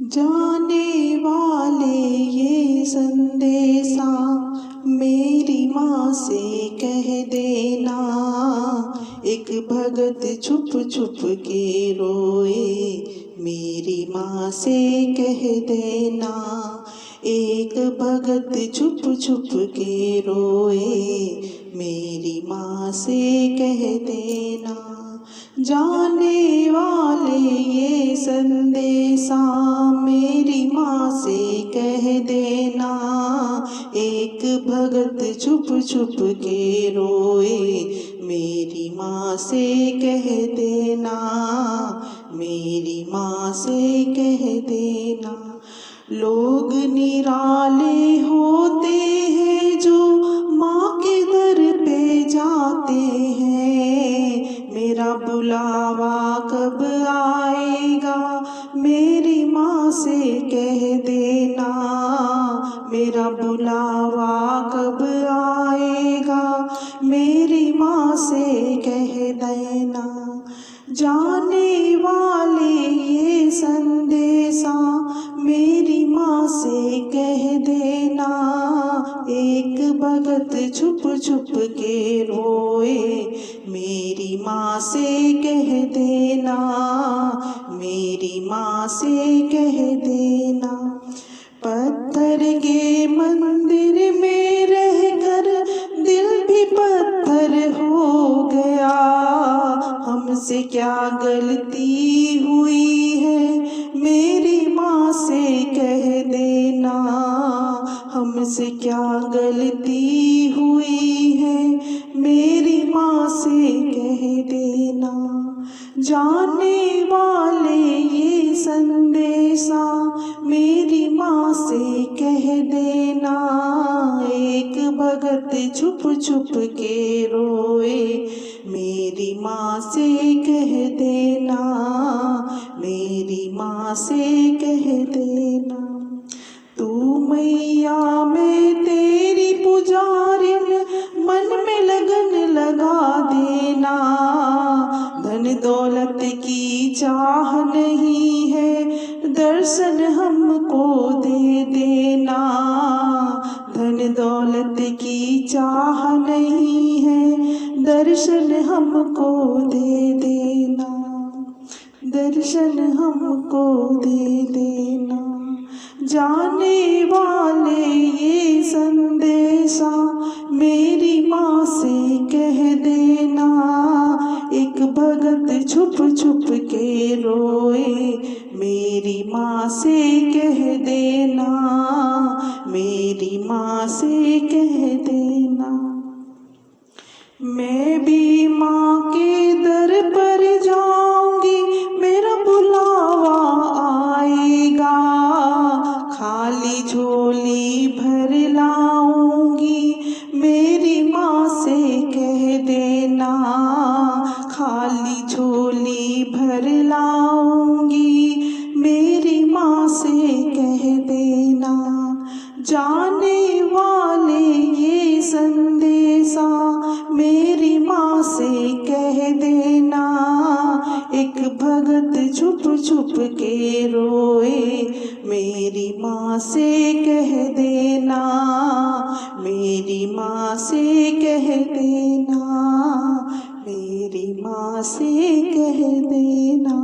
जाने वाले ये संदेशा मेरी माँ से कह देना। एक भगत छुप छुप के रोए मेरी माँ से कह देना। एक भगत छुप छुप के रोए मेरी माँ से कह देना। जाने वाले ये संदेशा मेरी माँ से कह देना। एक भगत छुप छुप के रोए मेरी माँ से कह देना। मेरी माँ से कह देना। लोग निराले होते हैं जो माँ के दर पे जाते हैं। मेरा बुलावा कब आएगा मेरी माँ से कह देना। मेरा बुलावा कब आएगा मेरी माँ से कह देना। जाने वाले ये संदेशा मेरी माँ से कह देना। एक भगत छुप छुप के रोए मेरी माँ से कह देना। मेरी माँ से कह देना। पत्थर के मंदिर में रहकर दिल भी पत्थर हो गया। हमसे क्या गलती हुई है मेरी माँ से कह देना। हमसे क्या गलती हुई है मेरी माँ से कह देना। जाने वाले ये संदेशा मेरी माँ से कह देना। एक भगत छुप छुप के रोए मेरी माँ से कह देना। मेरी माँ से कह देना। तू मैया मैं तेरी पुजारिन मन में लगन लगा देना। धन दौलत की चाह नहीं है दर्शन हमको दे देना। धन दौलत की चाह नहीं है दर्शन हमको दे देना। दर्शन हमको दे देना। जाने वाले ये संदेशा मेरी माँ से कह देना। एक भगत छुप छुप के रोए मेरी माँ से कह देना। मेरी माँ से कह देना। मैं भी माँ के दर पर जाऊंगी मेरा बुलावा आएगा। खाली झोली भर लाऊंगी मेरी माँ से कह देना। खाली झोली भर लाऊंगी मेरी माँ से कह देना। जाने वाले ये संदेशा मेरी माँ से कह देना। एक भगत छुप छुप के रोए मेरी माँ से कह देना। मेरी माँ से कह देना। मेरी माँ से कह देना।